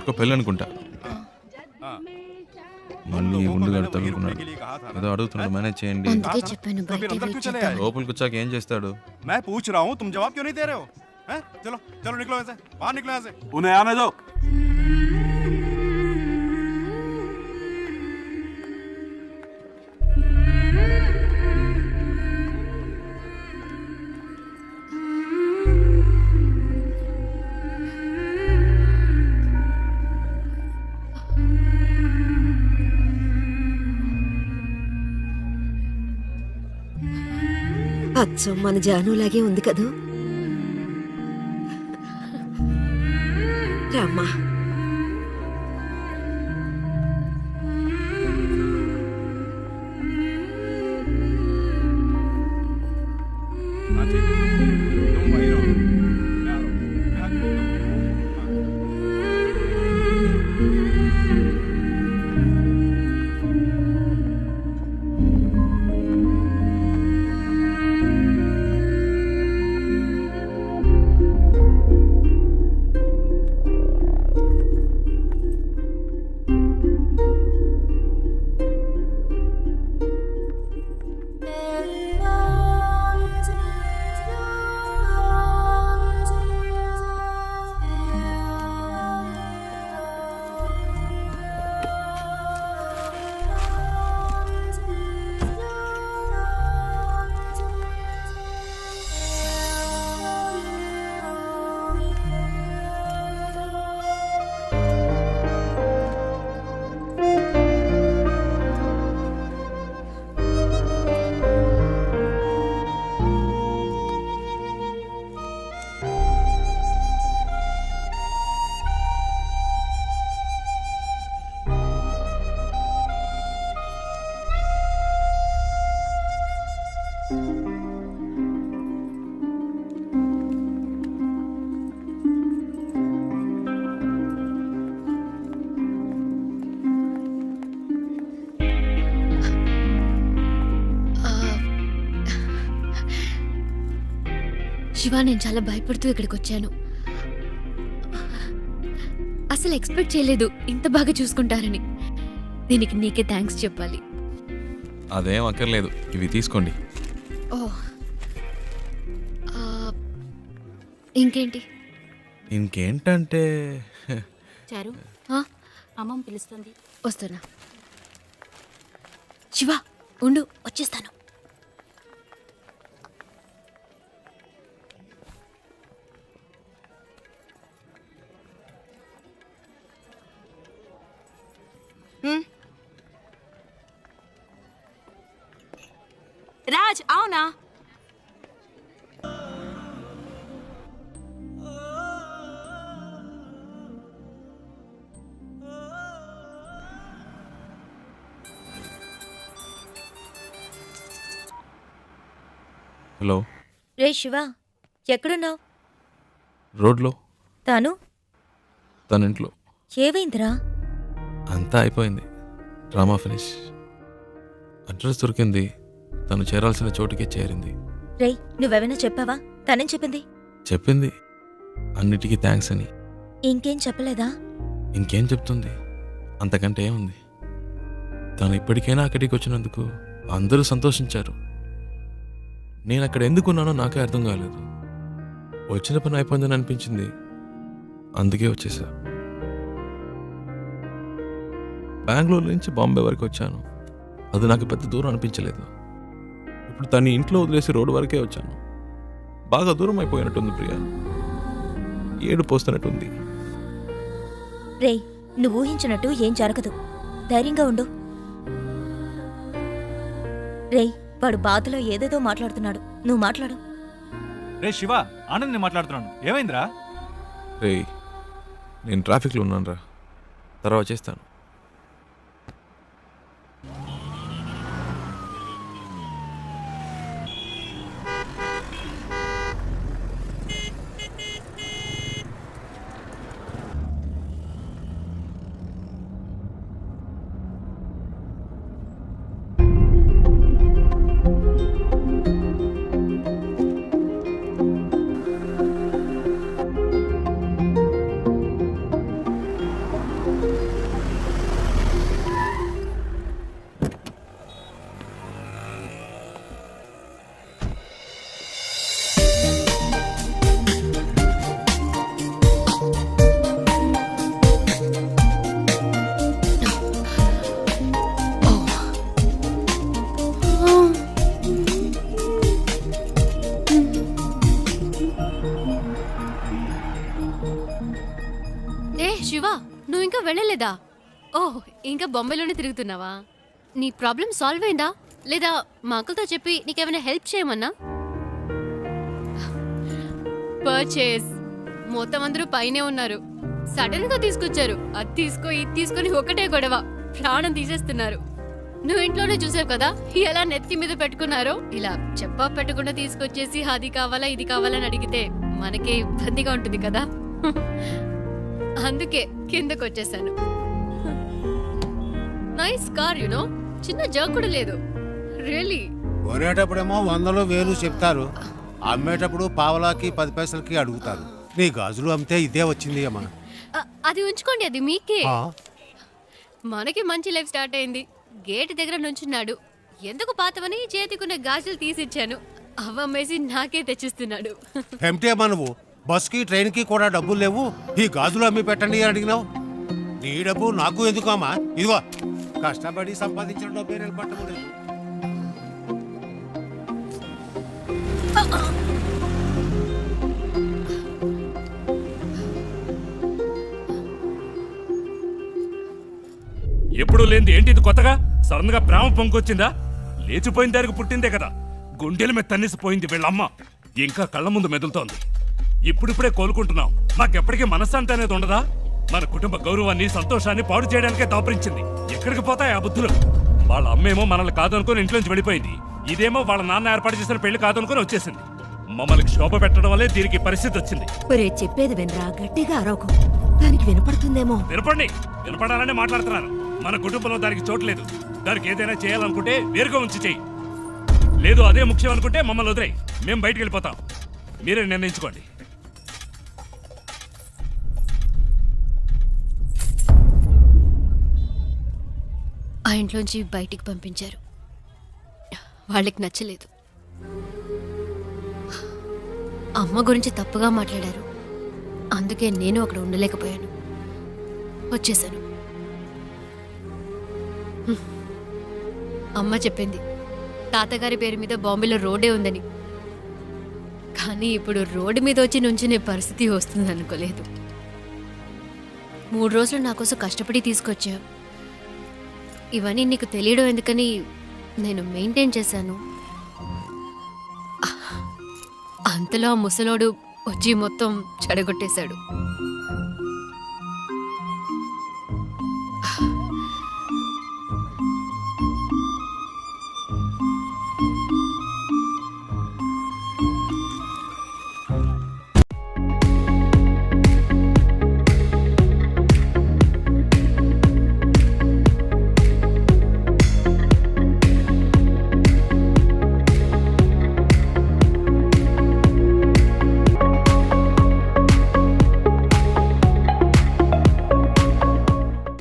ఎవరికో పెళ్ళి అనుకుంటా. మళ్ళీ గుండు గారు తగులుకున్నాడు. ఏదో అడుగుతున్నాడు, మేనేజ్ చేయండి. అందుకే చెప్పాను బయట వెయిట్ చేద్దాం. లోపలికి వచ్చాక ఏం చేస్తాడు? मैं पूछ रहा हूँ, तुम जवाब क्यों नहीं दे रहे हो? हैं? चलो चलो निकलो यहाँ से, बाहर निकलो यहाँ से। उन्हें आने दो। అచ్చం మన జానులాగే ఉంది కదూ. రామ్మా. हाँ ठीक है, तुम वहीं रहो, मैं आ रहा हूँ। मैं आके मिलता हूँ। శివ, నేను చాలా భయపడుతూ ఇక్కడికి వచ్చాను. అసలు ఎక్స్పెక్ట్ చేయలేదు ఇంత బాగా చూసుకుంటారని. దీనికి నీకే థ్యాంక్స్ చెప్పాలి. అదేం అక్కర్లేదు, ఇవి తీసుకోండి. ఓ, ఇంకేంటి? ఇంకేంటంటే చారు, అమ్మమ్మ పిలుస్తుంది. వస్తున్నా. శివ ఉండు, వచ్చేస్తాను. రాజ్, అవునా? హలో. రే శివ, ఎక్కడున్నావు? రోడ్లో. తాను తన ఇంట్లో. ఏవైందిరా? అంతా అయిపోయింది, డ్రామా ఫినిష్. అడ్రస్ దొరికింది, తను చేరాల్సిన చోటుకే చేరింది. రే, నువ్వెవైనా చెప్పావా? తనేం చెప్పింది? చెప్పింది అన్నిటికీ థ్యాంక్స్ అని. ఇంకేం చెప్పలేదా? ఇంకేం చెప్తుంది, అంతకంటే ఏముంది. తను ఇప్పటికైనా అక్కడికి వచ్చినందుకు అందరూ సంతోషించారు. నేను అక్కడ ఎందుకున్నానో నాకే అర్థం కాలేదు. వచ్చిన పని అయిపోయిందని అనిపించింది, అందుకే వచ్చేసా. బెంగళూరు నుంచి బాంబే వరకు వచ్చాను, అది నాకు పెద్ద దూరం అనిపించలేదు. ఇప్పుడు తను ఇంట్లో వదిలేసి రోడ్డు వరకే వచ్చాను. బాగా దూరం అయిపోయినట్టుంది ప్రియా, ఏడు పోస్తున్నట్టుంది. రే, నువ్వు ఊహించినట్టు ఏం జరగదు, ధైర్యంగా ఉండు. రే, వాడు బాధలో ఏదేదో మాట్లాడుతున్నాడు, నువ్వు మాట్లాడు. రే శివ, ఆనంద్ మాట్లాడుతున్నాను, ఏమైందిరా? రేయ్, నేను ట్రాఫిక్లో ఉన్నాను రా, తర్వాత చేస్తాను. ఓహ్ ఇంకా బొంబాయిలోనే తిరుగుతున్నావా? నీ ప్రాబ్లం సాల్వ్ అయిందా లేదా మా అంకుల్తో చెప్పి నీకేమైనా హెల్ప్ చేయమన్నా? పర్చేస్ మొత్తం అందరూ పైనే ఉన్నారు. సడన్ గా తీసుకొచ్చారు. అది తీసుకో ఇది తీసుకొని ఒకటే గొడవ, ప్రాణం తీసేస్తున్నారు. నువ్వు ఇంట్లోనే చూసావు కదా ఎలా నెత్తి మీద పెట్టుకున్నారో. ఇలా చెప్పా పెట్టకుండా తీసుకొచ్చేసి అది కావాలా ఇది కావాలని అడిగితే మనకే ఇబ్బందిగా ఉంటుంది కదా. అందుకే కిందకు వచ్చేసాను. నైస్ కార్ యునో, చిన్న జర్క్ కూడా లేదు. రియలీ కొనేటప్పుడేమో 100 1000 చెప్తారు, అమ్మేటప్పుడు పావలాకి 10 పైసలకి అడుగుతారు. నీ గాజులు అమ్మితే ఇదే వచ్చింది అమ్మా. అది ఉంచుకోండి, అది మీకే. ఆ? మనకి మంచి లైఫ్ స్టార్ట్ అయింది. గేట్ దగ్గర నుంచున్నాడు. ఎందుకు పాతవని చేతికున్న గాజులు తీసిచ్చాను. అవ్వమ్మేసి నాకే తెచ్చిస్తున్నాడు. ఏమిటి అమ్మా నువ్వు? బస్కి ట్రైన్కి కూడా డబ్బులు లేవు, ఈ గాజులు అమ్మి పెట్టండి అని అడిగినావు. నీ డబ్బు నాకు ఎందుకు అమ్మా? ఇదిగో కష్టపడి సంపాదించిన డబ్బే నిలబట్టలేదు. ఎప్పుడు లేనిది ఏంటి ఇది కొత్తగా? సడన్ గా ప్రేమ పొంగొచ్చిందా? లేచిపోయిన దానికి పుట్టిందే కదా. గుండెల మీద తన్నేసిపోయింది వీళ్ళమ్మ. ఇంకా కళ్ళ ముందు మెదులుతోంది. ఇప్పుడిప్పుడే కోలుకుంటున్నాం. మాకెప్పటికీ మనశ్శాంతి అనేది ఉండదా? మన కుటుంబ గౌరవాన్ని సంతోషాన్ని పాడు చేయడానికే దాపరించింది. ఎక్కడికి పోతాయి ఆ బుద్ధులు? వాళ్ళ అమ్మేమో మనల్ని కాదనుకుని ఇంట్లోంచి వెళ్ళిపోయింది. ఇదేమో వాళ్ళ నాన్న ఏర్పాటు చేసిన పెళ్లి కాదనుకుని వచ్చేసింది. మమ్మల్ని శోభ పెట్టడం వల్లే దీనికి పరిస్థితి వచ్చింది. ఒరే చెప్పేది వినరా, గట్టిగా అరవకు, దానికి వినపడుతుందేమో. వినపండి, వినపడాలనే మాట్లాడుతున్నాను. మన కుటుంబంలో దానికి చోట్లేదు. దానికి ఏదైనా చేయాలనుకుంటే వేరుగా ఉంచి చెయ్యి. లేదు అదే ముఖ్యం అనుకుంటే మమ్మల్ని వదిలేయి, మేము బయటికి వెళ్ళిపోతాం. మీరే నిర్ణయించుకోండి. ఆ ఇంట్లోంచి బయటికి పంపించారు. వాళ్ళకి నచ్చలేదు. అమ్మ గురించి తప్పుగా మాట్లాడారు. అందుకే నేను అక్కడ ఉండలేకపోయాను, వచ్చేసాను. అమ్మ చెప్పింది తాతగారి పేరు మీద బాంబేలో రోడ్డే ఉందని. కానీ ఇప్పుడు రోడ్డు మీద వచ్చి నుంచునే పరిస్థితి వస్తుంది అనుకోలేదు. 3 రోజులు నా కోసం కష్టపడి తీసుకొచ్చావు. ఇవన్నీ నీకు తెలియడం ఎందుకని నేను మెయింటైన్ చేశాను. అంతలో ఆ ముసలోడు వచ్చి మొత్తం చెడగొట్టేశాడు.